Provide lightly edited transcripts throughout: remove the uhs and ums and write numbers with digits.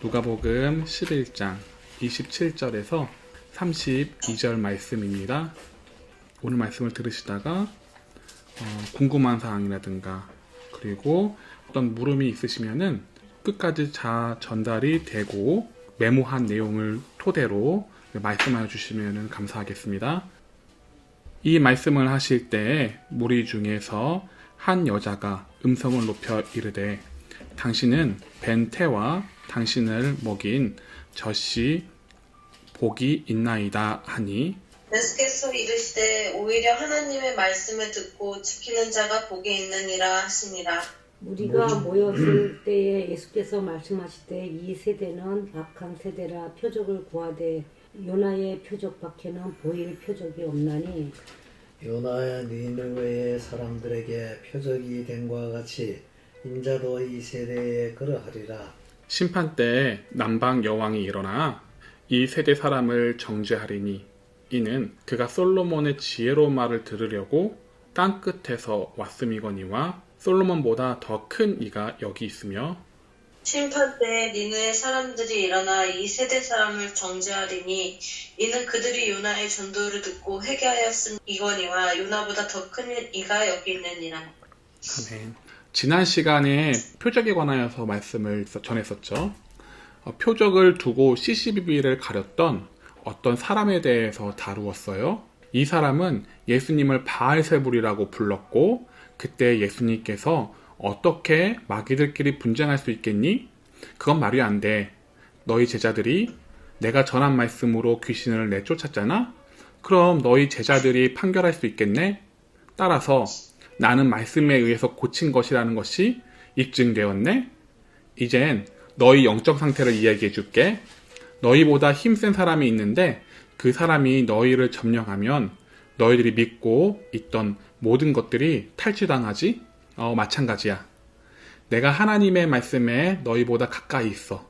누가복음 11장 27절에서 32절 말씀입니다. 오늘 말씀을 들으시다가 궁금한 사항이라든가 그리고 어떤 물음이 있으시면은 끝까지 잘 전달이 되고 메모한 내용을 토대로 말씀해 주시면 감사하겠습니다. 이 말씀을 하실 때 무리 중에서 한 여자가 음성을 높여 이르되 당신은 벤 태와 당신을 먹인 젖이 복이 있나이다 하니 예수께서 이르시되 오히려 하나님의 말씀을 듣고 지키는 자가 복이 있느니라 하시니라. 우리가 모였을 때에 예수께서 말씀하시되 이 세대는 악한 세대라 표적을 구하되 요나의 표적밖에는 보일 표적이 없나니 요나야 니느웨의 사람들에게 표적이 된 과 같이 인자도 이 세대에 그러하리라. 심판 때에 남방 여왕이 일어나 이 세대 사람을 정죄하리니 이는 그가 솔로몬의 지혜로운 말을 들으려고 땅 끝에서 왔음이거니와 솔로몬보다 더 큰 이가 여기 있으며 심판 때에 니느의 사람들이 일어나 이 세대 사람을 정죄하리니 이는 그들이 요나의 전도를 듣고 회개하였음이거니와 요나보다 더 큰 이가 여기 있느니라. 아멘. 지난 시간에 표적에 관하여서 말씀을 전했었죠. 표적을 두고 CCTV를 가렸던 어떤 사람에 대해서 다루었어요. 이 사람은 예수님을 바알세불이라고 불렀고 그때 예수님께서 어떻게 마귀들끼리 분쟁할 수 있겠니? 그건 말이 안 돼. 너희 제자들이 내가 전한 말씀으로 귀신을 내쫓았잖아? 그럼 너희 제자들이 판결할 수 있겠네? 따라서 나는 말씀에 의해서 고친 것이라는 것이 입증되었네? 이젠 너희 영적 상태를 이야기해 줄게. 너희보다 힘센 사람이 있는데 그 사람이 너희를 점령하면 너희들이 믿고 있던 모든 것들이 탈취당하지? 마찬가지야. 내가 하나님의 말씀에 너희보다 가까이 있어.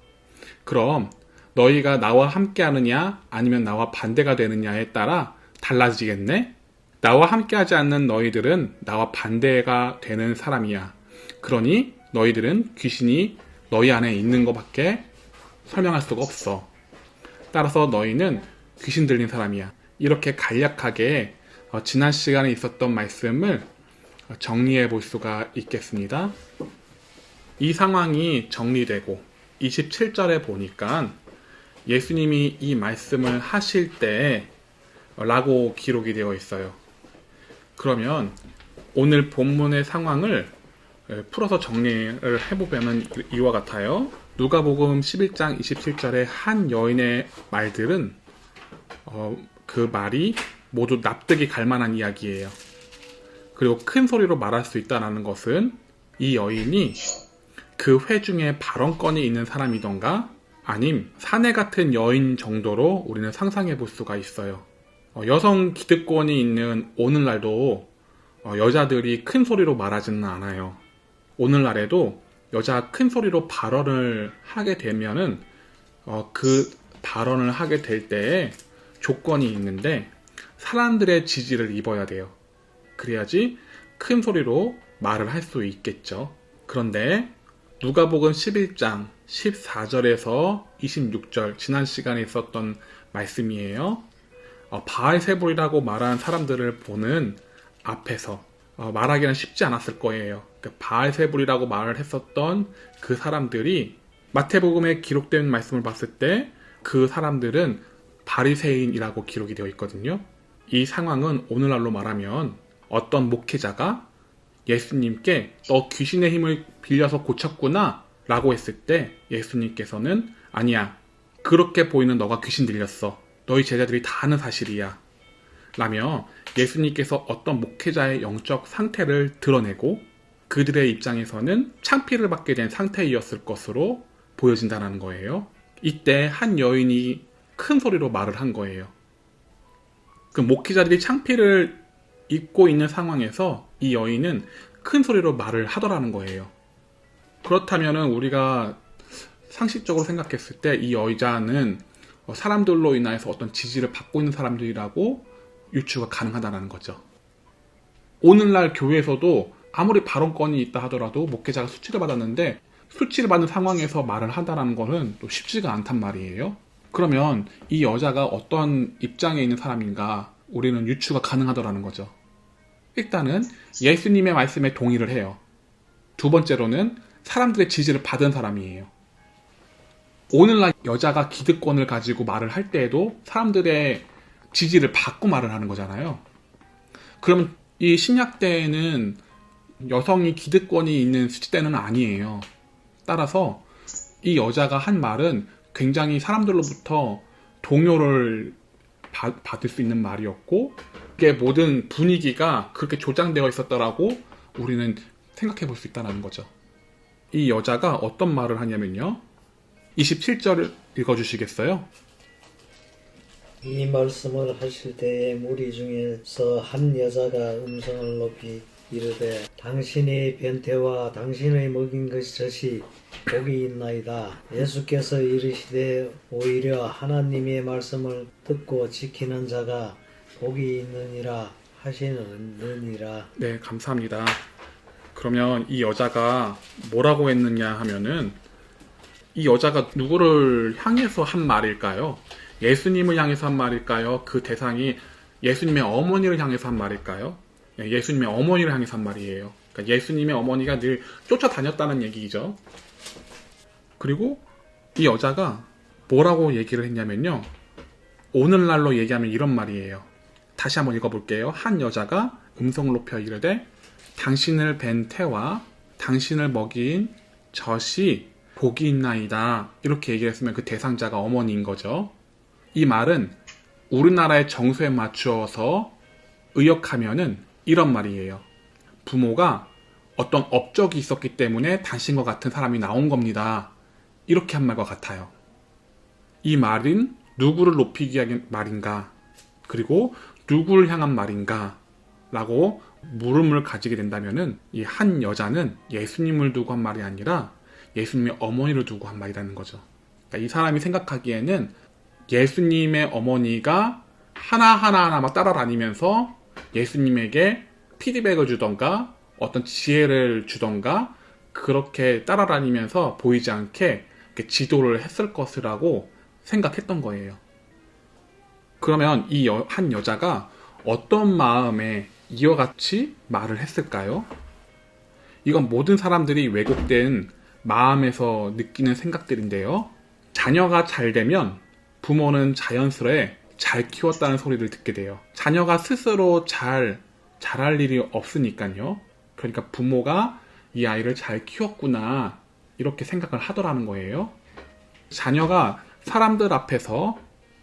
그럼 너희가 나와 함께 하느냐 아니면 나와 반대가 되느냐에 따라 달라지겠네? 나와 함께하지 않는 너희들은 나와 반대가 되는 사람이야. 그러니 너희들은 귀신이 너희 안에 있는 것밖에 설명할 수가 없어. 따라서 너희는 귀신 들린 사람이야. 이렇게 간략하게 지난 시간에 있었던 말씀을 정리해 볼 수가 있겠습니다. 이 상황이 정리되고 27절에 보니까 예수님이 이 말씀을 하실 때 라고 기록이 되어 있어요. 그러면 오늘 본문의 상황을 풀어서 정리를 해보면 이와 같아요. 누가복음 11장 27절의 한 여인의 말들은 그 말이 모두 납득이 갈 만한 이야기예요. 그리고 큰 소리로 말할 수 있다는 것은 이 여인이 그 회중에 발언권이 있는 사람이던가 아님 사내 같은 여인 정도로 우리는 상상해 볼 수가 있어요. 여성 기득권이 있는 오늘날도 여자들이 큰 소리로 말하지는 않아요. 오늘날에도 여자가 큰 소리로 발언을 하게 되면은 그 발언을 하게 될 때에 조건이 있는데 사람들의 지지를 입어야 돼요. 그래야지 큰 소리로 말을 할 수 있겠죠. 그런데 누가복음 11장 14절에서 26절 지난 시간에 있었던 말씀이에요. 바알세불이라고 말하는 사람들을 보는 앞에서 말하기는 쉽지 않았을 거예요. 바알세불이라고 말을 했었던 그 사람들이 마태복음에 기록된 말씀을 봤을 때 그 사람들은 바리새인이라고 기록이 되어 있거든요. 이 상황은 오늘날로 말하면 어떤 목회자가 예수님께 너 귀신의 힘을 빌려서 고쳤구나 라고 했을 때 예수님께서는 아니야, 그렇게 보이는 너가 귀신 들렸어. 너희 제자들이 다 아는 사실이야 라며 예수님께서 어떤 목회자의 영적 상태를 드러내고 그들의 입장에서는 창피를 받게 된 상태이었을 것으로 보여진다는 거예요. 이때 한 여인이 큰 소리로 말을 한 거예요. 그 목회자들이 창피를 입고 있는 상황에서 이 여인은 큰 소리로 말을 하더라는 거예요. 그렇다면 우리가 상식적으로 생각했을 때 이 여자는 사람들로 인해서 어떤 지지를 받고 있는 사람들이라고 유추가 가능하다는 거죠. 오늘날 교회에서도 아무리 발언권이 있다 하더라도 목회자가 수치를 받았는데 수치를 받는 상황에서 말을 한다는 것은 또 쉽지가 않단 말이에요. 그러면 이 여자가 어떤 입장에 있는 사람인가 우리는 유추가 가능하더라는 거죠. 일단은 예수님의 말씀에 동의를 해요. 두 번째로는 사람들의 지지를 받은 사람이에요. 오늘날 여자가 기득권을 가지고 말을 할 때에도 사람들의 지지를 받고 말을 하는 거잖아요. 그러면 이 신약 때에는 여성이 기득권이 있는 시대는 아니에요. 따라서 이 여자가 한 말은 굉장히 사람들로부터 동요를 받을 수 있는 말이었고, 그게 모든 분위기가 그렇게 조장되어 있었다라고 우리는 생각해 볼 수 있다는 거죠. 이 여자가 어떤 말을 하냐면요. 27절 읽어주시겠어요? 이 말씀을 하실 때에 무리 중에서 한 여자가 음성을 높이 이르되 당신의 변태와 당신의 먹인 것이 복이 있나이다. 예수께서 이르시되 오히려 하나님의 말씀을 듣고 지키는 자가 복이 있느니라 하시느니라. 네, 감사합니다. 그러면 이 여자가 뭐라고 했느냐 하면은, 이 여자가 누구를 향해서 한 말일까요? 예수님을 향해서 한 말일까요? 그 대상이 예수님의 어머니를 향해서 한 말일까요? 예수님의 어머니를 향해서 한 말이에요. 그러니까 예수님의 어머니가 늘 쫓아다녔다는 얘기죠. 그리고 이 여자가 뭐라고 얘기를 했냐면요. 오늘날로 얘기하면 이런 말이에요. 다시 한번 읽어볼게요. 한 여자가 음성을 높여 이르되 당신을 뵌 태와 당신을 먹인 젖이 복이 있나이다. 이렇게 얘기했으면 그 대상자가 어머니인 거죠. 이 말은 우리나라의 정서에 맞추어서 의역하면은 이런 말이에요. 부모가 어떤 업적이 있었기 때문에 당신과 같은 사람이 나온 겁니다. 이렇게 한 말과 같아요. 이 말은 누구를 높이기 위한 말인가? 그리고 누구를 향한 말인가? 라고 물음을 가지게 된다면은 이 한 여자는 예수님을 두고 한 말이 아니라 예수님의 어머니를 두고 한 말이라는 거죠. 그러니까 이 사람이 생각하기에는 예수님의 어머니가 하나하나 막 따라다니면서 예수님에게 피드백을 주던가 어떤 지혜를 주던가 그렇게 따라다니면서 보이지 않게 이렇게 지도를 했을 것이라고 생각했던 거예요. 그러면 이 한 여자가 어떤 마음에 이와 같이 말을 했을까요? 이건 모든 사람들이 왜곡된 마음에서 느끼는 생각들인데요. 자녀가 잘 되면 부모는 자연스레 잘 키웠다는 소리를 듣게 돼요. 자녀가 스스로 잘할 일이 없으니까요. 그러니까 부모가 이 아이를 잘 키웠구나 이렇게 생각을 하더라는 거예요. 자녀가 사람들 앞에서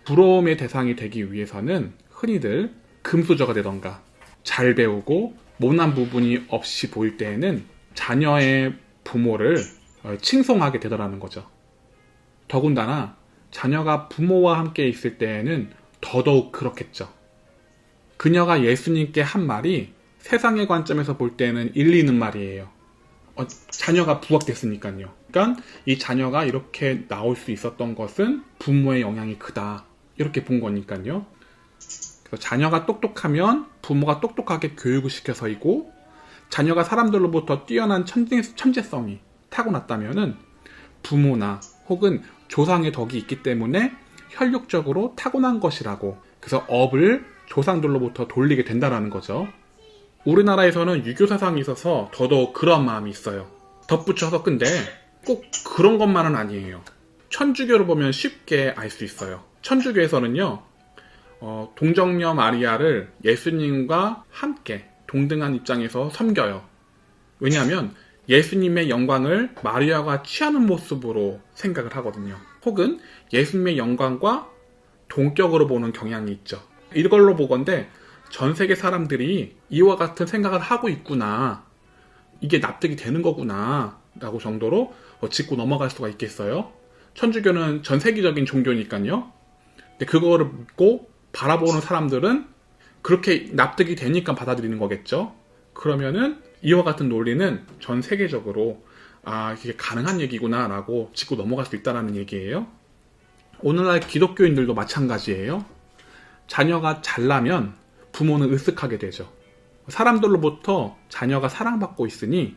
부러움의 대상이 되기 위해서는 흔히들 금수저가 되던가 잘 배우고 못난 부분이 없이 보일 때에는 자녀의 부모를 칭송하게 되더라는 거죠. 더군다나 자녀가 부모와 함께 있을 때에는 더더욱 그렇겠죠. 그녀가 예수님께 한 말이 세상의 관점에서 볼 때는 일리 있는 말이에요. 자녀가 부학됐으니까요. 그러니까 이 자녀가 이렇게 나올 수 있었던 것은 부모의 영향이 크다. 이렇게 본 거니까요. 그래서 자녀가 똑똑하면 부모가 똑똑하게 교육을 시켜서이고, 자녀가 사람들로부터 뛰어난 천재성이 타고났다면은 부모나 혹은 조상의 덕이 있기 때문에 혈육적으로 타고난 것이라고, 그래서 업을 조상들로부터 돌리게 된다라는 거죠. 우리나라에서는 유교 사상이 있어서 더더욱 그런 마음이 있어요. 덧붙여서 근데 꼭 그런 것만은 아니에요. 천주교를 보면 쉽게 알 수 있어요. 천주교에서는요, 동정녀 마리아를 예수님과 함께 동등한 입장에서 섬겨요. 왜냐하면 예수님의 영광을 마리아가 취하는 모습으로 생각을 하거든요. 혹은 예수님의 영광과 동격으로 보는 경향이 있죠. 이걸로 보건대 전 세계 사람들이 이와 같은 생각을 하고 있구나, 이게 납득이 되는 거구나 라고 정도로 짚고 넘어갈 수가 있겠어요. 천주교는 전 세계적인 종교니까요. 근데 그거를 믿고 바라보는 사람들은 그렇게 납득이 되니까 받아들이는 거겠죠. 그러면은 이와 같은 논리는 전 세계적으로 이게 가능한 얘기구나 라고 짚고 넘어갈 수 있다는 얘기예요. 오늘날 기독교인들도 마찬가지예요. 자녀가 잘나면 부모는 으쓱하게 되죠. 사람들로부터 자녀가 사랑받고 있으니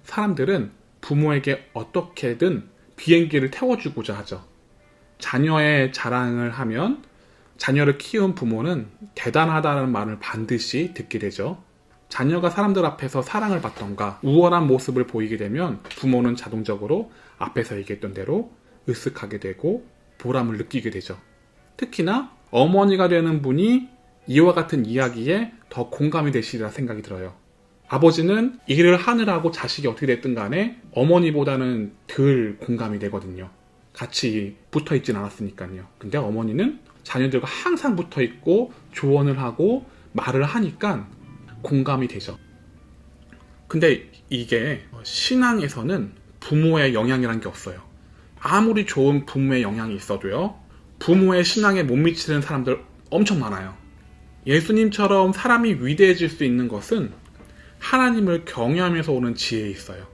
사람들은 부모에게 어떻게든 비행기를 태워주고자 하죠. 자녀의 자랑을 하면 자녀를 키운 부모는 대단하다는 말을 반드시 듣게 되죠. 자녀가 사람들 앞에서 사랑을 받던가 우월한 모습을 보이게 되면 부모는 자동적으로 앞에서 얘기했던 대로 으쓱하게 되고 보람을 느끼게 되죠. 특히나 어머니가 되는 분이 이와 같은 이야기에 더 공감이 되시리라 생각이 들어요. 아버지는 일을 하느라고 자식이 어떻게 됐든 간에 어머니보다는 덜 공감이 되거든요. 같이 붙어있진 않았으니까요. 근데 어머니는 자녀들과 항상 붙어있고 조언을 하고 말을 하니까 공감이 되죠. 근데 이게 신앙에서는 부모의 영향이란 게 없어요. 아무리 좋은 부모의 영향이 있어도요, 부모의 신앙에 못 미치는 사람들 엄청 많아요. 예수님처럼 사람이 위대해질 수 있는 것은 하나님을 경외하면서 오는 지혜에 있어요.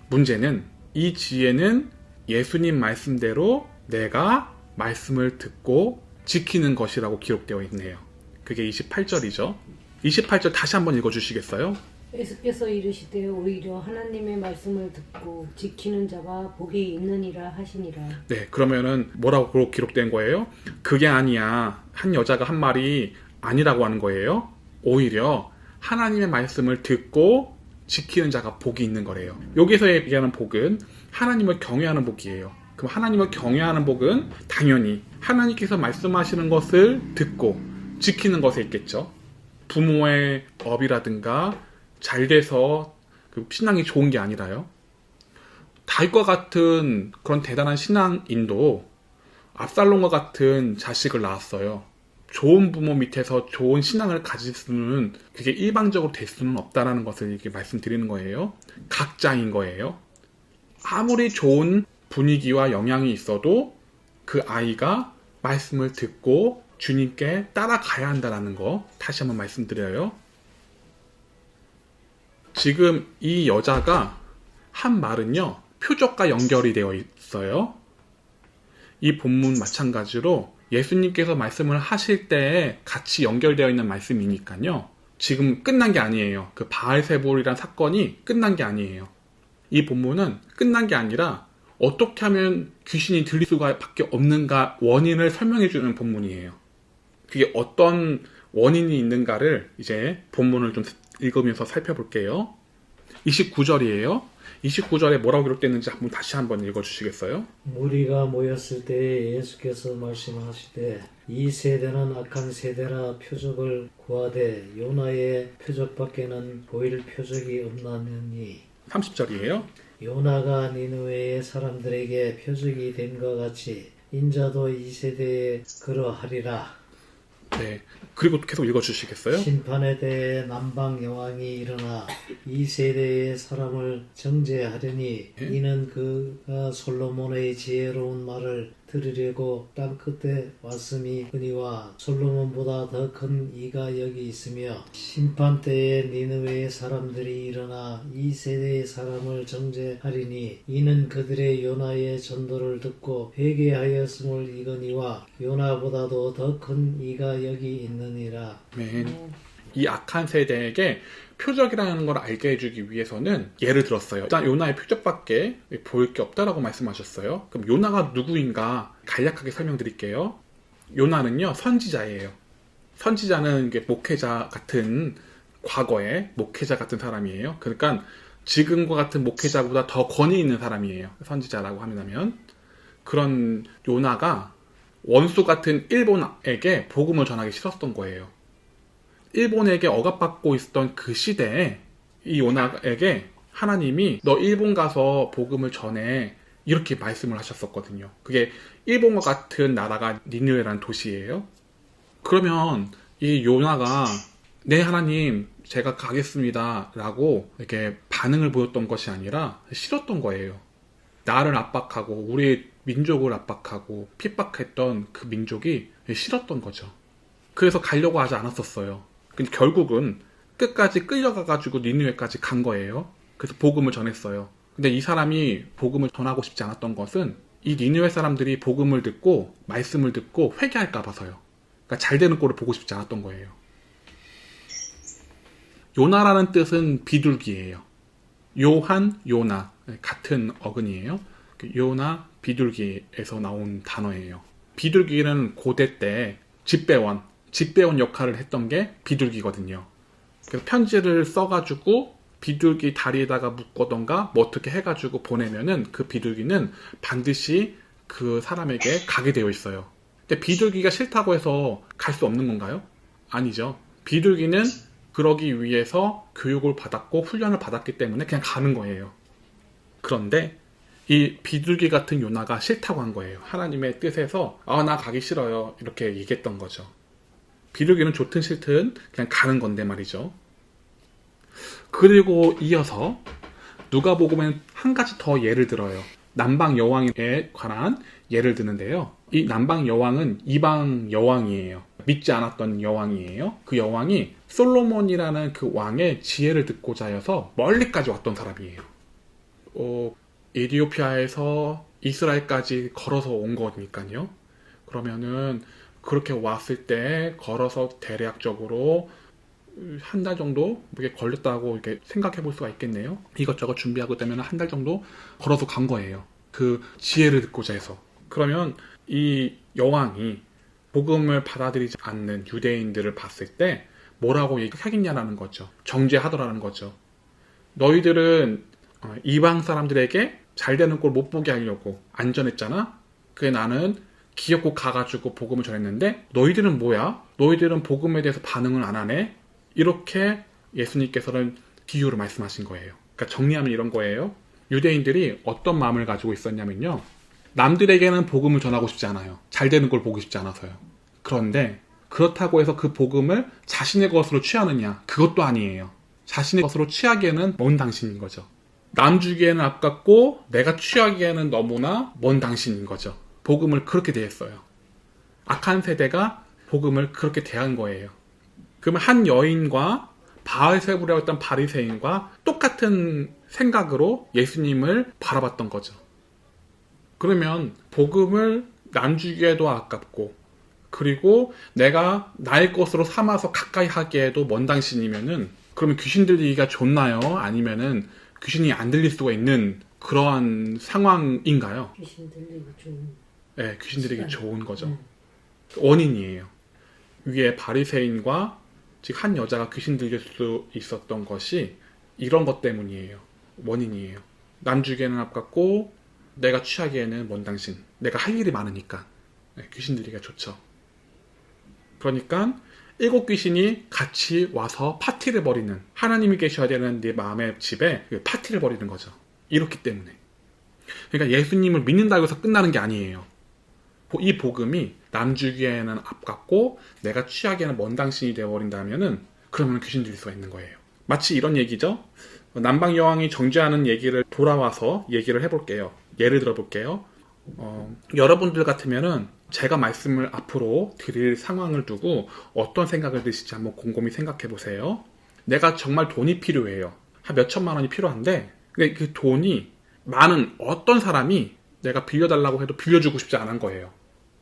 문제는 이 지혜는 예수님 말씀대로 내가 말씀을 듣고 지키는 것이라고 기록되어 있네요. 그게 28절이죠. 28절 다시 한번 읽어주시겠어요? 예수께서 이르시되 오히려 하나님의 말씀을 듣고 지키는 자가 복이 있느니라 하시니라. 네, 그러면은 뭐라고 기록된 거예요? 그게 아니야. 한 여자가 한 말이 아니라고 하는 거예요. 오히려 하나님의 말씀을 듣고 지키는 자가 복이 있는 거래요. 여기서 얘기하는 복은 하나님을 경외하는 복이에요. 그럼 하나님을 경외하는 복은 당연히 하나님께서 말씀하시는 것을 듣고 지키는 것에 있겠죠. 부모의 업이라든가 잘 돼서 그 신앙이 좋은 게 아니라요. 다윗과 같은 그런 대단한 신앙인도 압살롬과 같은 자식을 낳았어요. 좋은 부모 밑에서 좋은 신앙을 가질 수는, 그게 일방적으로 될 수는 없다라는 것을 이렇게 말씀드리는 거예요. 각자인 거예요. 아무리 좋은 분위기와 영향이 있어도 그 아이가 말씀을 듣고 주님께 따라가야 한다는 거 다시 한번 말씀드려요. 지금 이 여자가 한 말은요, 표적과 연결이 되어 있어요. 이 본문 마찬가지로 예수님께서 말씀을 하실 때에 같이 연결되어 있는 말씀이니까요. 지금 끝난 게 아니에요. 그 바알세볼이란 사건이 끝난 게 아니에요. 이 본문은 끝난 게 아니라 어떻게 하면 귀신이 들릴 수가 밖에 없는가 원인을 설명해 주는 본문이에요. 그게 어떤 원인이 있는가를 이제 본문을 좀 읽으면서 살펴볼게요. 29절이에요. 29절에 뭐라고 기록됐는지 다시 한번 읽어주시겠어요? 무리가 모였을 때 예수께서 말씀하시되 이 세대는 악한 세대라 표적을 구하되 요나의 표적밖에는 보일 표적이 없나니 30절이에요. 요나가 니느웨의 사람들에게 표적이 됨과 같이 인자도 이 세대에 그러하리라. 네. 그리고 계속 읽어주시겠어요? 심판에 대해 남방 여왕이 일어나 이 세대의 사람을 정죄하려니 예? 이는 그가 솔로몬의 지혜로운 말을 들으려고 땅 끝에 왔음이거니와 솔로몬보다 더 큰 이가 여기 있으며 심판 때에 니느웨의 사람들이 일어나 이 세대의 사람을 정죄하리니 이는 그들의 요나의 전도를 듣고 회개하였음을 이거니와 요나보다도 더 큰 이가 여기 있느니라. 이 악한 세대에게 표적이라는 걸 알게 해주기 위해서는 예를 들었어요. 일단 요나의 표적밖에 보일 게 없다라고 말씀하셨어요. 그럼 요나가 누구인가 간략하게 설명드릴게요. 요나는요, 선지자예요. 선지자는 이게 목회자 같은, 과거의 목회자 같은 사람이에요. 그러니까 지금과 같은 목회자보다 더 권위 있는 사람이에요. 선지자라고 하면. 그런 요나가 원수 같은 일본에게 복음을 전하기 싫었던 거예요. 일본에게 억압받고 있었던 그 시대에 이 요나에게 하나님이 너 일본 가서 복음을 전해, 이렇게 말씀을 하셨었거든요. 그게 일본과 같은 나라가 니느웨라는 도시예요. 그러면 이 요나가 네 하나님 제가 가겠습니다 라고 이렇게 반응을 보였던 것이 아니라 싫었던 거예요. 나를 압박하고 우리 민족을 압박하고 핍박했던 그 민족이 싫었던 거죠. 그래서 가려고 하지 않았었어요. 근데 결국은 끝까지 끌려가가지고 니느웨까지 간 거예요. 그래서 복음을 전했어요. 근데 이 사람이 복음을 전하고 싶지 않았던 것은 이 니느웨 사람들이 복음을 듣고 말씀을 듣고 회개할까 봐서요. 그러니까 잘 되는 꼴을 보고 싶지 않았던 거예요. 요나라는 뜻은 비둘기예요. 요한, 요나 같은 어근이에요. 요나, 비둘기에서 나온 단어예요. 비둘기는 고대 때 집배원 역할을 했던 게 비둘기거든요. 그래서 편지를 써가지고 비둘기 다리에다가 묶거던가 뭐 어떻게 해가지고 보내면은 그 비둘기는 반드시 그 사람에게 가게 되어 있어요. 근데 비둘기가 싫다고 해서 갈 수 없는 건가요? 아니죠. 비둘기는 그러기 위해서 교육을 받았고 훈련을 받았기 때문에 그냥 가는 거예요. 그런데 이 비둘기 같은 요나가 싫다고 한 거예요. 하나님의 뜻에서 나 가기 싫어요. 이렇게 얘기했던 거죠. 비둘기는 좋든 싫든 그냥 가는 건데 말이죠. 그리고 이어서 누가복음에는 한 가지 더 예를 들어요. 남방 여왕에 관한 예를 드는데요. 이 남방 여왕은 이방 여왕이에요. 믿지 않았던 여왕이에요. 그 여왕이 솔로몬이라는 그 왕의 지혜를 듣고자 해서 멀리까지 왔던 사람이에요. 에티오피아에서 이스라엘까지 걸어서 온 거니까요. 그러면은 그렇게 왔을 때 걸어서 대략적으로 한 달 정도 이게 걸렸다고 이렇게 생각해 볼 수가 있겠네요. 이것저것 준비하고 되면 한 달 정도 걸어서 간 거예요. 그 지혜를 듣고자 해서. 그러면 이 여왕이 복음을 받아들이지 않는 유대인들을 봤을 때 뭐라고 얘기하겠냐라는 거죠. 정죄하더라는 거죠. 너희들은 이방 사람들에게 잘 되는 꼴 못 보게 하려고 안전했잖아. 그래 나는 기어코 가가지고 복음을 전했는데 너희들은 뭐야? 너희들은 복음에 대해서 반응을 안 하네? 이렇게 예수님께서는 비유로 말씀하신 거예요. 그러니까 정리하면 이런 거예요. 유대인들이 어떤 마음을 가지고 있었냐면요. 남들에게는 복음을 전하고 싶지 않아요. 잘 되는 걸 보고 싶지 않아서요. 그런데 그렇다고 해서 그 복음을 자신의 것으로 취하느냐? 그것도 아니에요. 자신의 것으로 취하기에는 먼 당신인 거죠. 남 주기에는 아깝고 내가 취하기에는 너무나 먼 당신인 거죠. 복음을 그렇게 대했어요. 악한 세대가 복음을 그렇게 대한 거예요. 그러면 한 여인과 바알세불이라고 했던 바리새인과 똑같은 생각으로 예수님을 바라봤던 거죠. 그러면 복음을 남주기에도 아깝고 그리고 내가 나의 것으로 삼아서 가까이 하기에도 먼 당신이면은 그러면 귀신 들리기가 좋나요? 아니면은 귀신이 안 들릴 수가 있는 그러한 상황인가요? 귀신 들리기 좋은. 네, 귀신 들리기 좋은 거죠. 원인이에요. 위에 바리새인과 즉 한 여자가 귀신 들릴 수 있었던 것이 이런 것 때문이에요. 원인이에요. 남 주기에는 아깝고 내가 취하기에는 먼 당신. 내가 할 일이 많으니까 귀신 들리기가 좋죠. 그러니까 7 귀신이 같이 와서 파티를 벌이는, 하나님이 계셔야 되는 네 마음의 집에 파티를 벌이는 거죠. 이렇기 때문에. 그러니까 예수님을 믿는다고 해서 끝나는 게 아니에요. 이 복음이 남 주기에는 아깝고 내가 취하기에는 먼 당신이 되어버린다면은 그러면 귀신 들릴 수가 있는 거예요. 마치 이런 얘기죠. 남방 여왕이 정죄하는 얘기를 돌아와서 얘기를 해볼게요. 예를 들어볼게요. 여러분들 같으면은 제가 말씀을 앞으로 드릴 상황을 두고 어떤 생각을 드실지 한번 곰곰이 생각해 보세요. 내가 정말 돈이 필요해요. 한 몇 천만 원이 필요한데 그 돈이 많은 어떤 사람이 내가 빌려달라고 해도 빌려주고 싶지 않은 거예요.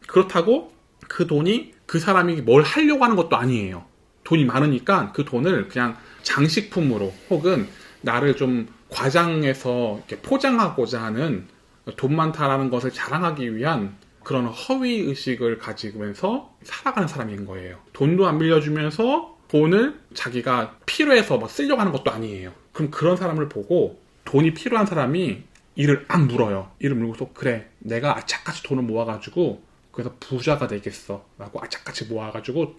그렇다고 그 돈이 그 사람이 뭘 하려고 하는 것도 아니에요. 돈이 많으니까 그 돈을 그냥 장식품으로 혹은 나를 좀 과장해서 이렇게 포장하고자 하는 돈 많다라는 것을 자랑하기 위한 그런 허위의식을 가지면서 살아가는 사람인 거예요. 돈도 안 빌려주면서 돈을 자기가 필요해서 막 쓰려고 하는 것도 아니에요. 그럼 그런 사람을 보고 돈이 필요한 사람이 이를 악 물어요. 이를 물고서 그래 내가 악착같이 돈을 모아가지고 그래서 부자가 되겠어 라고 악착같이 모아가지고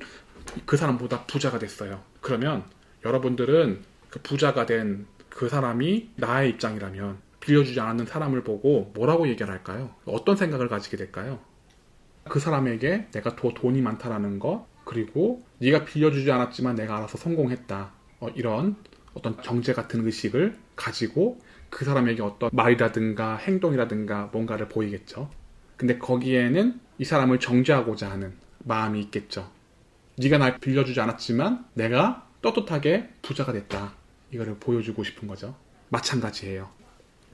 그 사람보다 부자가 됐어요. 그러면 여러분들은 그 부자가 된 그 사람이 나의 입장이라면 빌려주지 않는 사람을 보고 뭐라고 얘기를 할까요? 어떤 생각을 가지게 될까요? 그 사람에게 내가 더 돈이 많다라는 거, 그리고 네가 빌려주지 않았지만 내가 알아서 성공했다, 이런 어떤 정죄 같은 의식을 가지고 그 사람에게 어떤 말이라든가 행동이라든가 뭔가를 보이겠죠. 근데 거기에는 이 사람을 정죄하고자 하는 마음이 있겠죠. 네가 날 빌려주지 않았지만 내가 떳떳하게 부자가 됐다, 이거를 보여주고 싶은 거죠. 마찬가지예요.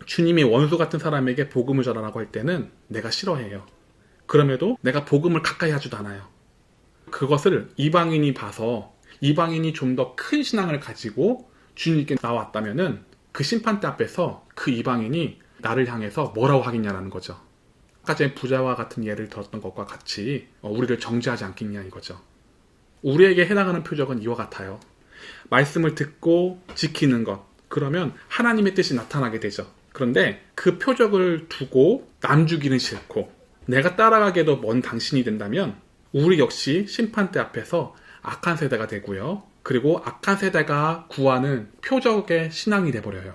주님이 원수 같은 사람에게 복음을 전하라고 할 때는 내가 싫어해요. 그럼에도 내가 복음을 가까이 하지도 않아요. 그것을 이방인이 봐서 이방인이 좀 더 큰 신앙을 가지고 주님께 나왔다면은 그 심판대 앞에서 그 이방인이 나를 향해서 뭐라고 하겠냐라는 거죠. 아까 전에 부자와 같은 예를 들었던 것과 같이 우리를 정죄하지 않겠냐 이거죠. 우리에게 해당하는 표적은 이와 같아요. 말씀을 듣고 지키는 것. 그러면 하나님의 뜻이 나타나게 되죠. 그런데 그 표적을 두고 남주기는 싫고 내가 따라가기에도 먼 당신이 된다면 우리 역시 심판대 앞에서 악한 세대가 되고요. 그리고 악한 세대가 구하는 표적의 신앙이 돼버려요.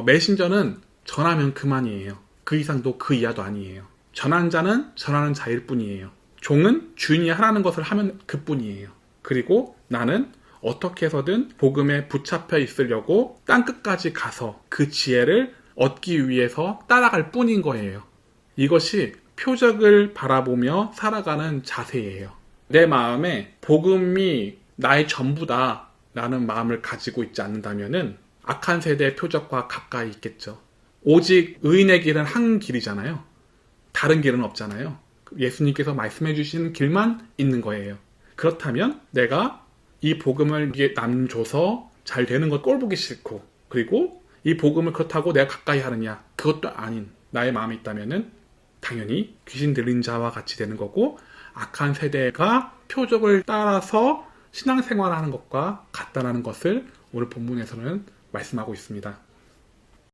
메신저는 전하면 그만이에요. 그 이상도 그 이하도 아니에요. 전한 자는 전하는 자일 뿐이에요. 종은 주인이 하라는 것을 하면 그뿐이에요. 그리고 나는 어떻게 해서든 복음에 붙잡혀 있으려고 땅끝까지 가서 그 지혜를 얻기 위해서 따라갈 뿐인 거예요. 이것이 표적을 바라보며 살아가는 자세예요. 내 마음에 복음이 나의 전부다 라는 마음을 가지고 있지 않는다면은 악한 세대의 표적과 가까이 있겠죠. 오직 의인의 길은 한 길이잖아요. 다른 길은 없잖아요. 예수님께서 말씀해 주시는 길만 있는 거예요. 그렇다면 내가 이 복음을 남줘서 잘 되는 것 꼴보기 싫고, 그리고 이 복음을 그렇다고 내가 가까이 하느냐, 그것도 아닌 나의 마음이 있다면은 당연히 귀신 들린 자와 같이 되는 거고, 악한 세대가 표적을 따라서 신앙생활하는 것과 같다라는 것을 오늘 본문에서는 말씀하고 있습니다.